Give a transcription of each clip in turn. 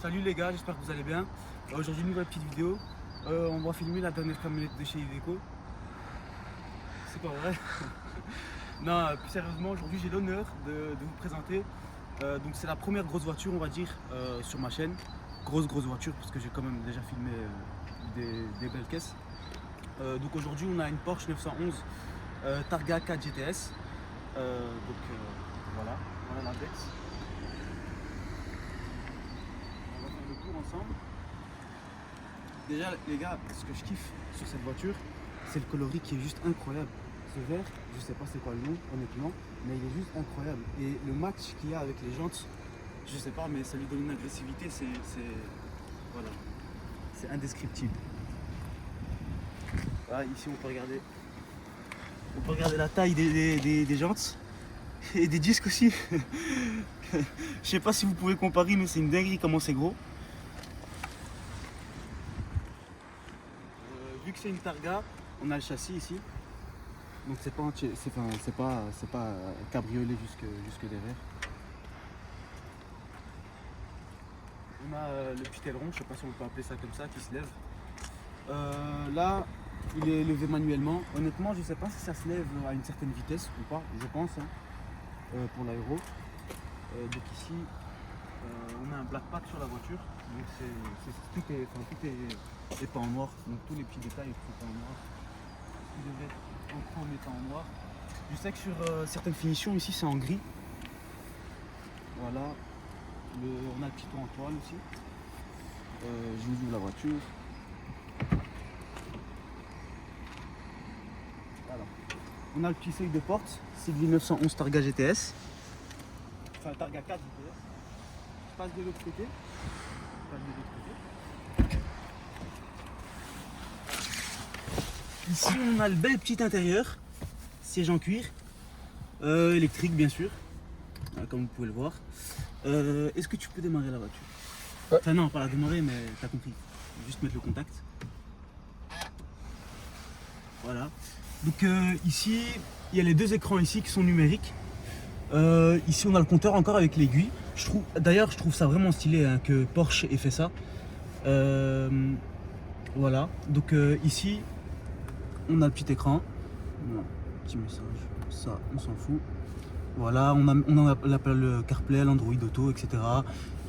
Salut les gars, j'espère que vous allez bien. Aujourd'hui, une nouvelle petite vidéo. On va filmer la dernière camionnette de chez Iveco. C'est pas vrai. Non, plus sérieusement, aujourd'hui j'ai l'honneur de vous présenter. Donc c'est la première grosse voiture, on va dire, sur ma chaîne. Grosse voiture, parce que j'ai quand même déjà filmé des belles caisses. Donc aujourd'hui on a une Porsche 911 Targa 4 GTS. Voilà, voilà l'index. On va faire le tour ensemble. Déjà les gars, ce que je kiffe sur cette voiture, c'est le coloris qui est juste incroyable. Ce vert, je sais pas c'est quoi le nom honnêtement, mais il est juste incroyable. Et le match qu'il y a avec les jantes, je sais pas, mais ça lui donne une agressivité, voilà, c'est indescriptible. Voilà, ici on peut regarder la taille des jantes et des disques aussi. Je sais pas si vous pouvez comparer, mais c'est une dinguerie comment c'est gros. Vu que c'est une Targa, on a le châssis ici. Donc c'est pas cabriolet jusque derrière. On a le petit aileron, je sais pas si on peut appeler ça comme ça, qui se lève. Là, il est levé manuellement. Honnêtement, je sais pas si ça se lève à une certaine vitesse ou pas, je pense, pour l'aéro. Donc ici, on a un black pack sur la voiture. Donc tout est peint en noir. Donc tous les petits détails sont peints en noir. Il devrait être en chrome étant en noir. Je sais que sur certaines finitions ici c'est en gris. Voilà. On a le petit toit en toile aussi. Je vous ouvre la voiture. Voilà. On a le petit seuil de porte. C'est du 911 Targa GTS. Enfin Targa 4 GTS. Je passe de l'autre côté. Ici on a le bel petit intérieur. Siège en cuir. Électrique bien sûr. Comme vous pouvez le voir. Est-ce que tu peux démarrer la voiture? Ouais. Enfin non, pas la démarrer, mais t'as compris. Juste mettre le contact. Voilà. Donc ici, il y a les deux écrans ici qui sont numériques. Ici, on a le compteur encore avec l'aiguille. D'ailleurs, je trouve ça vraiment stylé hein, que Porsche ait fait ça. Voilà. Donc ici, on a le petit écran. Voilà. Petit message. Ça, on s'en fout. Voilà, on a le CarPlay, l'Android Auto, etc.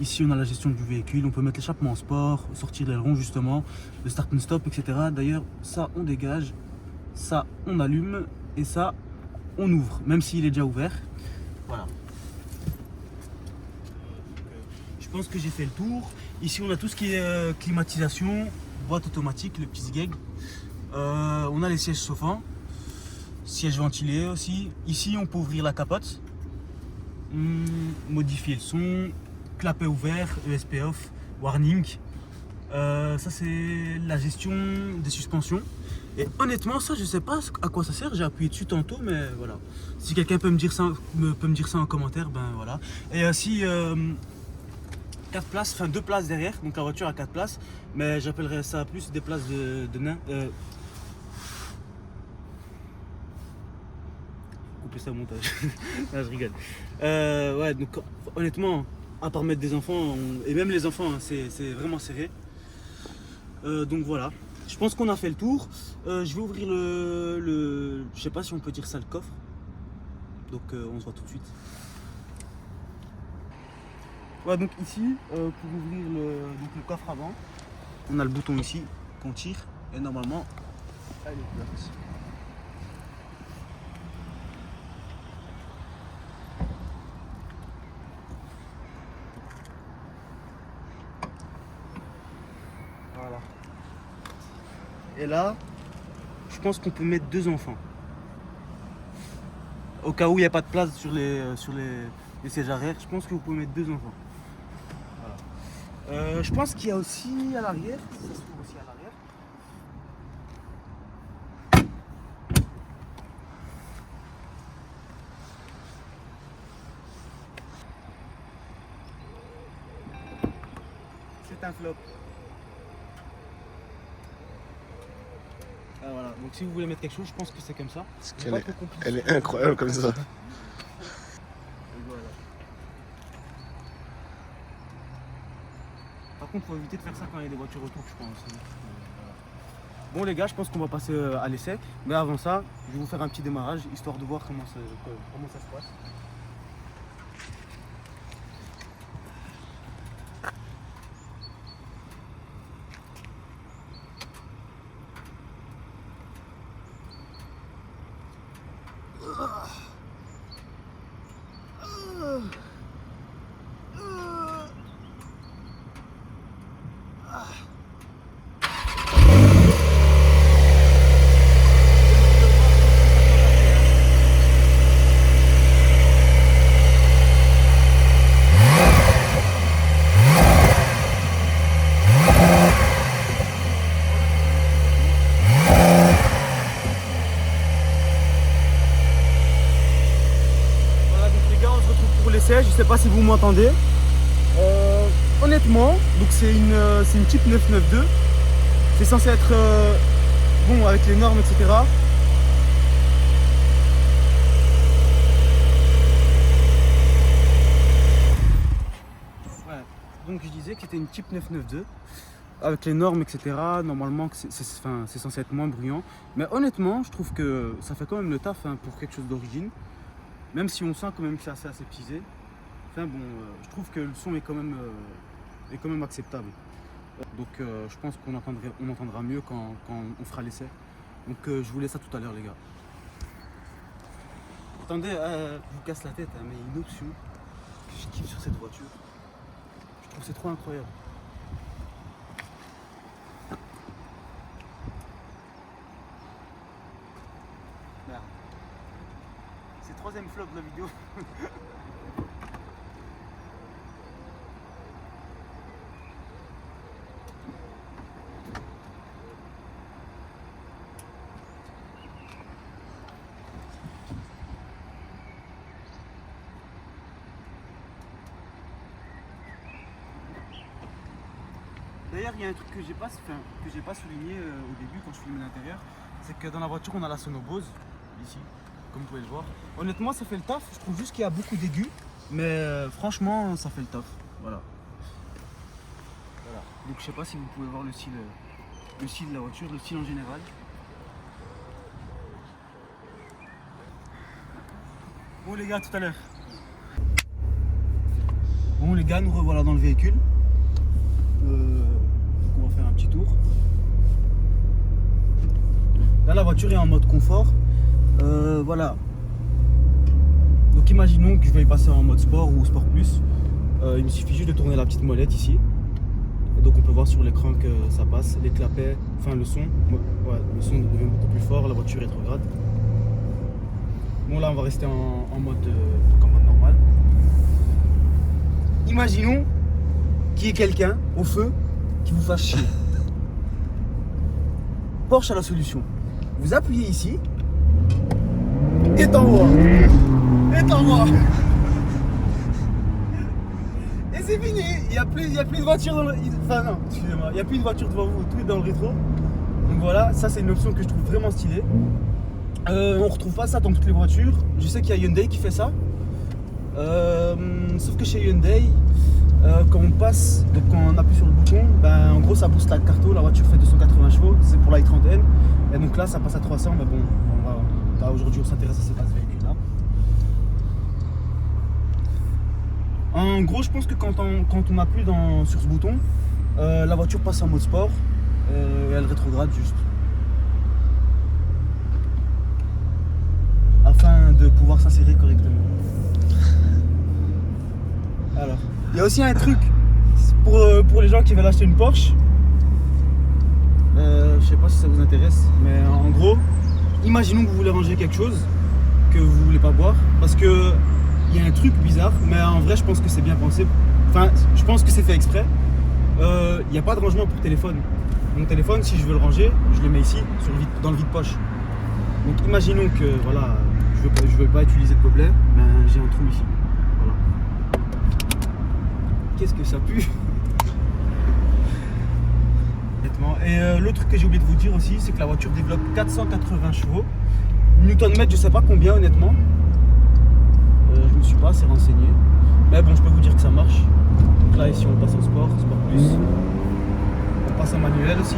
Ici, on a la gestion du véhicule. On peut mettre l'échappement en sport, sortir l'aileron justement, le start and stop, etc. D'ailleurs, ça, on dégage. Ça, on allume. Et ça, on ouvre, même s'il est déjà ouvert. Voilà. Je pense que j'ai fait le tour. Ici, on a tout ce qui est climatisation, boîte automatique, le petit sgeg. On a les sièges chauffants. Siège ventilé aussi. Ici, on peut ouvrir la capote, modifier le son, clapet ouvert, ESP off, warning. Ça, c'est la gestion des suspensions. Et honnêtement, ça, je sais pas à quoi ça sert. J'ai appuyé dessus tantôt, mais voilà. Si quelqu'un peut me dire ça en commentaire, ben voilà. Et aussi 4 places, enfin 2 places derrière. Donc la voiture a 4 places, mais j'appellerais ça plus des places de nains. Ça au montage. Ah, je rigole. Ouais, donc honnêtement, à part mettre des enfants, et même les enfants, hein, c'est vraiment serré. Donc voilà. Je pense qu'on a fait le tour. Je vais ouvrir je sais pas si on peut dire ça, le coffre. Donc on se voit tout de suite. Ouais, donc ici, pour ouvrir le coffre avant, on a le bouton ici qu'on tire et normalement, elle est ouverte. Voilà. Et là, je pense qu'on peut mettre 2 enfants. Au cas où il n'y a pas de place sur les sièges arrière, je pense que vous pouvez mettre 2 enfants. Voilà. Je pense qu'il y a aussi à l'arrière, ça se trouve aussi à l'arrière. C'est un flop. Ah, voilà. Donc si vous voulez mettre quelque chose, je pense que c'est comme ça. Elle est incroyable comme ça. Et voilà. Par contre, faut éviter de faire ça quand il y a des voitures autour, je pense. Bon les gars, je pense qu'on va passer à l'essai. Mais avant ça, je vais vous faire un petit démarrage, histoire de voir comment ça se passe. Je sais pas si vous m'entendez. Honnêtement, donc c'est une Jeep 992. C'est censé être bon avec les normes, etc. Ouais. Donc je disais que c'était une Jeep 992 avec les normes, etc. Normalement, c'est censé être moins bruyant. Mais honnêtement, je trouve que ça fait quand même le taf hein, pour quelque chose d'origine. Même si on sent quand même que c'est assez aseptisé. Enfin bon, je trouve que le son est quand même acceptable. Donc je pense qu'on entendra mieux quand on fera l'essai. Donc je vous laisse ça tout à l'heure les gars. Attendez, je vous casse la tête, hein, mais il y a une option que je kiffe sur cette voiture. Je trouve que c'est trop incroyable. Merde. C'est le troisième flop de la vidéo. D'ailleurs, il y a un truc que j'ai pas souligné au début quand je filmais l'intérieur, c'est que dans la voiture on a la Sonobose, ici, comme vous pouvez le voir. Honnêtement ça fait le taf, je trouve juste qu'il y a beaucoup d'aigus, mais franchement ça fait le taf, voilà. Donc je sais pas si vous pouvez voir le style de la voiture, le style en général. Bon les gars, à tout à l'heure. Bon les gars, nous revoilà dans le véhicule. On va faire un petit tour. Là la voiture est en mode confort. Voilà. Donc imaginons que je vais passer en mode sport ou sport plus. Il me suffit juste de tourner la petite molette ici. Et donc on peut voir sur l'écran que ça passe, les clapets, enfin le son. Ouais, le son devient beaucoup plus fort, la voiture rétrograde. Bon là on va rester en mode normal. Imaginons qu'il y ait quelqu'un au feu qui vous fasse chier. Porsche a la solution. Vous appuyez ici et t'envoie. Et t'envoie. Et c'est fini. Il n'y a plus de voiture dans le... Enfin non, excusez-moi. Il n'y a plus de voiture devant vous, tout est dans le rétro. Donc voilà, ça c'est une option que je trouve vraiment stylée. On retrouve pas ça dans toutes les voitures. Je sais qu'il y a Hyundai qui fait ça. Sauf que chez Hyundai, quand on passe, donc quand on appuie sur le bouton, ben, en gros ça booste la carto, la voiture fait 280 chevaux, c'est pour la i30N. Et donc là ça passe à 300, mais bon, aujourd'hui on s'intéresse à ce véhicule là. En gros je pense que quand on appuie sur ce bouton, la voiture passe en mode sport et elle rétrograde juste. Afin de pouvoir s'insérer correctement. Alors, il y a aussi un truc pour les gens qui veulent acheter une Porsche. Je sais pas si ça vous intéresse, mais en gros, imaginons que vous voulez ranger quelque chose que vous voulez pas boire, parce que il y a un truc bizarre, mais en vrai je pense que c'est bien pensé. Enfin, je pense que c'est fait exprès. Il n'y a pas de rangement pour téléphone. Mon téléphone, si je veux le ranger, je le mets ici, dans le vide-poche. Donc imaginons que voilà, je veux pas utiliser de gobelet, mais j'ai un trou ici. Voilà. Qu'est-ce que ça pue. Et l'autre truc que j'ai oublié de vous dire aussi, c'est que la voiture développe 480 chevaux. Newton-mètre, je sais pas combien honnêtement. Je me suis pas assez renseigné. Mais bon, je peux vous dire que ça marche. Donc là, ici, on passe en sport plus. passe en manuel aussi.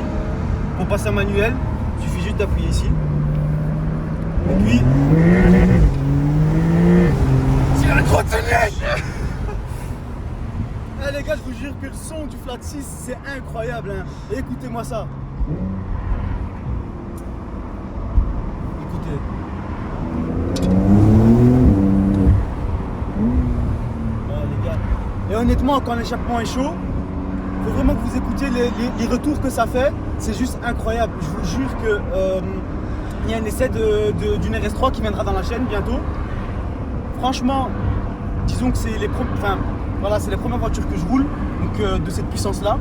Pour passer en manuel, il suffit juste d'appuyer ici. Et puis... C'est un gros tenue. Eh les gars, je vous jure que le son du Flat 6, c'est incroyable. Hein. Écoutez-moi ça. Écoutez. Les gars. Et honnêtement, quand l'échappement est chaud, il faut vraiment que vous écoutiez les retours que ça fait. C'est juste incroyable. Je vous jure que il y a un essai d'une RS3 qui viendra dans la chaîne bientôt. Franchement, disons que c'est les premières voitures que je roule, donc de cette puissance-là.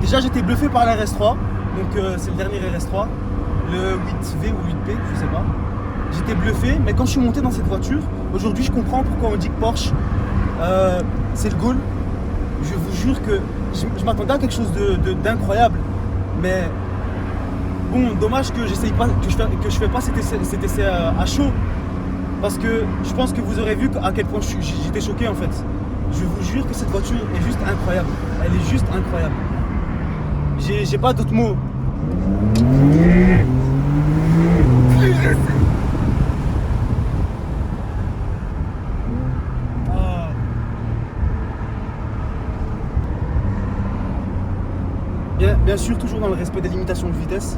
Déjà, j'étais bluffé par la RS3, donc c'est le dernier RS3, le 8V ou 8P, je sais pas. J'étais bluffé, mais quand je suis monté dans cette voiture, aujourd'hui, je comprends pourquoi on dit que Porsche, c'est le goal. Je vous jure que je m'attendais à quelque chose d'incroyable, mais bon, dommage que j'essaye pas, que je fais pas cet essai à chaud, parce que je pense que vous aurez vu à quel point j'étais choqué en fait. Je vous jure que cette voiture est juste incroyable. Elle est juste incroyable. J'ai pas d'autres mots. Bien sûr, toujours dans le respect des limitations de vitesse.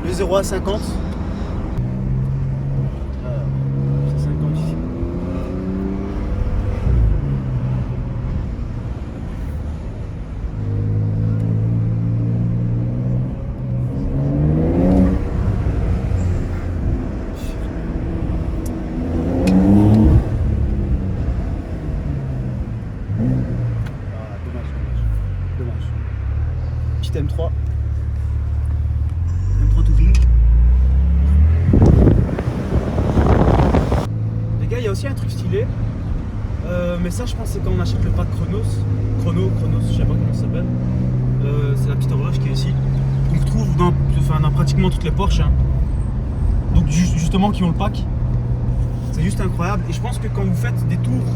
Le 0 à 50. C'est 50 ici. Petite M3 Touring. Les gars, il y a aussi un truc stylé, mais ça je pense c'est quand on achète le pack Chronos, je sais pas comment ça s'appelle. C'est la petite horloge qui est ici, qu'on retrouve dans pratiquement toutes les Porsche, hein. Donc justement qui ont le pack. C'est juste incroyable, et je pense que quand vous faites des tours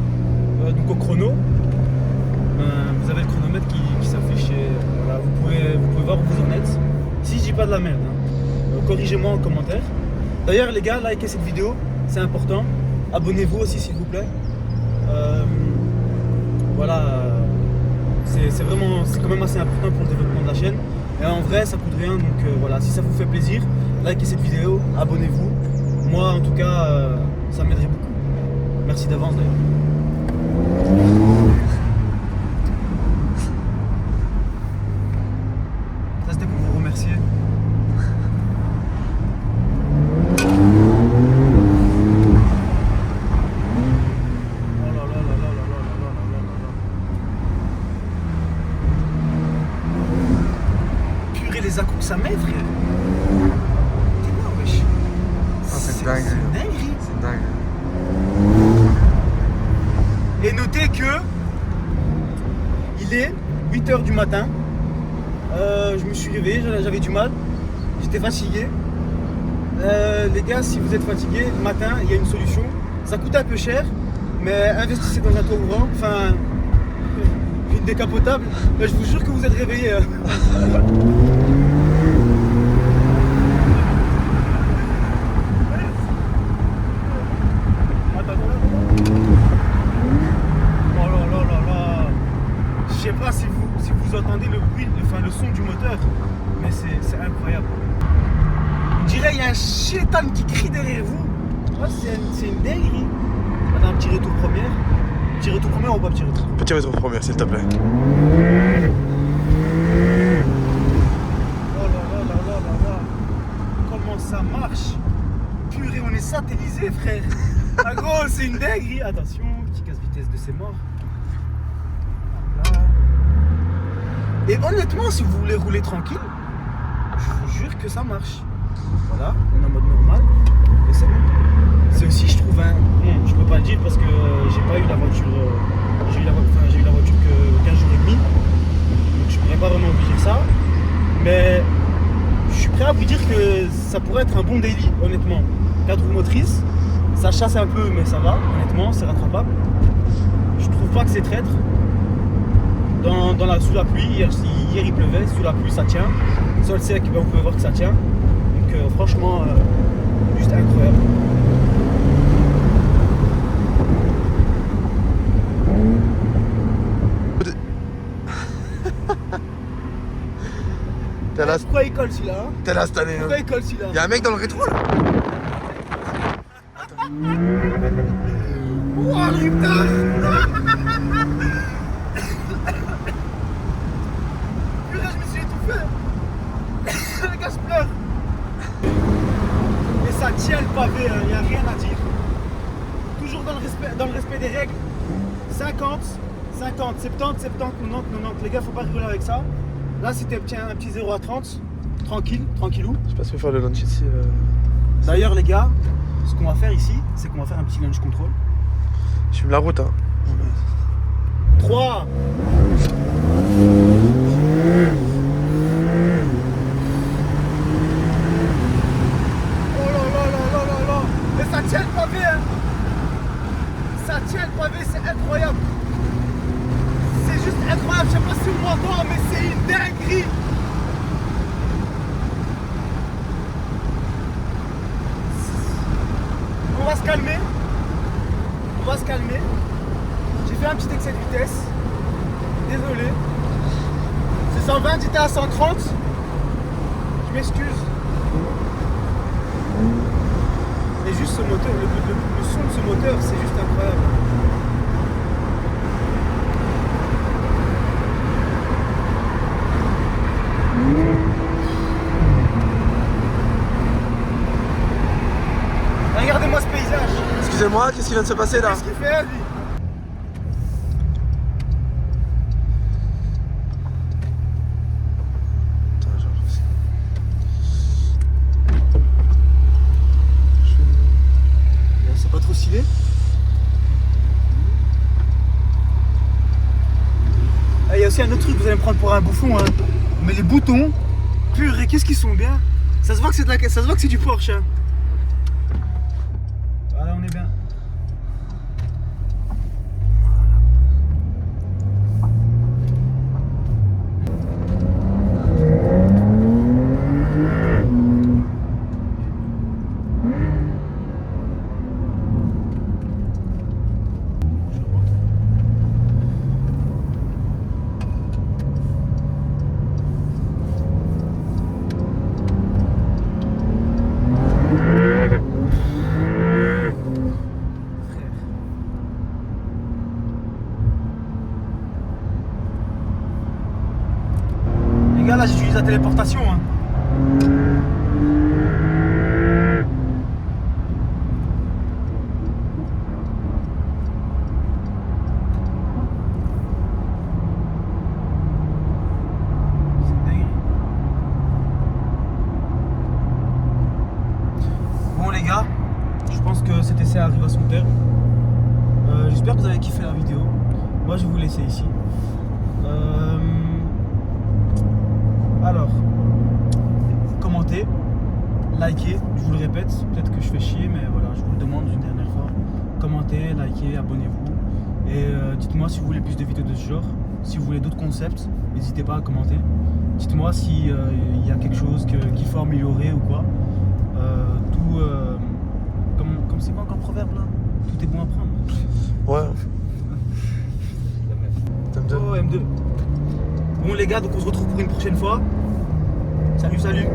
donc au chrono, vous avez le chronomètre qui s'affiche, et voilà, vous pouvez voir où vous en êtes. Si je dis pas de la merde, hein. Corrigez-moi en commentaire. D'ailleurs les gars, likez cette vidéo, c'est important. Abonnez-vous aussi s'il vous plaît. Voilà, c'est quand même assez important pour le développement de la chaîne. Et en vrai, ça coûte rien, donc voilà, si ça vous fait plaisir, likez cette vidéo, abonnez-vous. Moi en tout cas, ça m'aiderait beaucoup. Merci d'avance d'ailleurs. Ça c'était pour vous remercier. Purée les accros que ça met, frère. T'es mort, wesh. C'est dingue. C'est dinguerie. C'est dingue. Et notez que il est 8 h du matin. Je me suis réveillé, j'avais du mal, j'étais fatigué. Les gars, si vous êtes fatigué le matin, il y a une solution. Ça coûte un peu cher, mais investissez dans un toit ouvrant, enfin une décapotable. Mais je vous jure que vous êtes réveillé. Je sais pas si vous entendez le bruit, le son du moteur, mais c'est incroyable. On dirait qu'il y a un chétan qui crie derrière vous. Oh, c'est une dinguerie. On a un petit retour première. Petit retour première ou pas petit retour? Petit retour première, s'il te plaît. Oh là là là là là là. Comment ça marche? Purée, on est satellisé, frère. Ah gros, c'est une dinguerie. Attention, petit casse-vitesse de ses morts. Et honnêtement, si vous voulez rouler tranquille, je vous jure que ça marche. Voilà, on est en mode normal et c'est bon. C'est aussi, je trouve, je peux pas le dire parce que j'ai pas eu la voiture, j'ai eu la voiture que 15 jours et demi, donc je pourrais pas vraiment vous dire ça. Mais je suis prêt à vous dire que ça pourrait être un bon daily, honnêtement. 4 roues motrices, ça chasse un peu, mais ça va, honnêtement, c'est rattrapable. Je trouve pas que c'est traître. sous la pluie. Hier il pleuvait, sous la pluie ça tient. Sol sec, ben, vous pouvez voir que ça tient. Donc franchement, juste incroyable. Pourquoi il colle celui-là hein? T'es là cette année. Pourquoi il colle celui-là? Y'a un mec dans le rétro là. Wouah le rivetage. Purée, je me suis étouffé. Les gars, je pleure. Et ça tient le pavé, il n'y a rien à dire. Toujours dans le respect des règles. 50, 70, 90. Les gars, faut pas rigoler avec ça. Là, c'était un petit 0 à 30. Tranquillou. Je sais pas ce qu'on va faire le lunch ici. D'ailleurs, les gars, ce qu'on va faire ici, c'est qu'on va faire un petit lunch control. Je fume la route, hein. 3. Oh là. Mais ça tient le pavé, hein. Ça tient le pavé, c'est incroyable. C'est juste incroyable, je sais pas si vous m'entendez, mais c'est une dinguerie. On va se calmer. J'ai fait un petit excès de vitesse. Désolé. C'est 120, j'étais à 130. Je m'excuse. Et juste ce moteur, le son de ce moteur, c'est juste incroyable. Regardez-moi ce paysage. Excusez-moi, qu'est-ce qui vient de se passer là? Qu'est-ce qu'il fait, lui? C'est pas trop stylé. Il y a aussi un autre truc, vous allez me prendre pour un bouffon, hein. Mais les boutons, purée, qu'est-ce qu'ils sont bien. Ça se voit que c'est du Porsche, hein. Voilà, on est bien. Les gars, là j'utilise la téléportation, hein. C'est dingue. Bon les gars, je pense que cet essai arrive à son terme. J'espère que vous avez kiffé la vidéo. Moi je vais vous laisser ici. Alors, commentez, likez, je vous le répète, peut-être que je fais chier, mais voilà, je vous le demande une dernière fois. Commentez, likez, abonnez-vous. Et dites-moi si vous voulez plus de vidéos de ce genre. Si vous voulez d'autres concepts, n'hésitez pas à commenter. Dites-moi s'il y a quelque chose qu'il faut améliorer ou quoi. Comme c'est quoi encore le proverbe là? Tout est bon à prendre. Ouais. M2. Oh, M2. Bon les gars, donc on se retrouve pour une prochaine fois. Salut.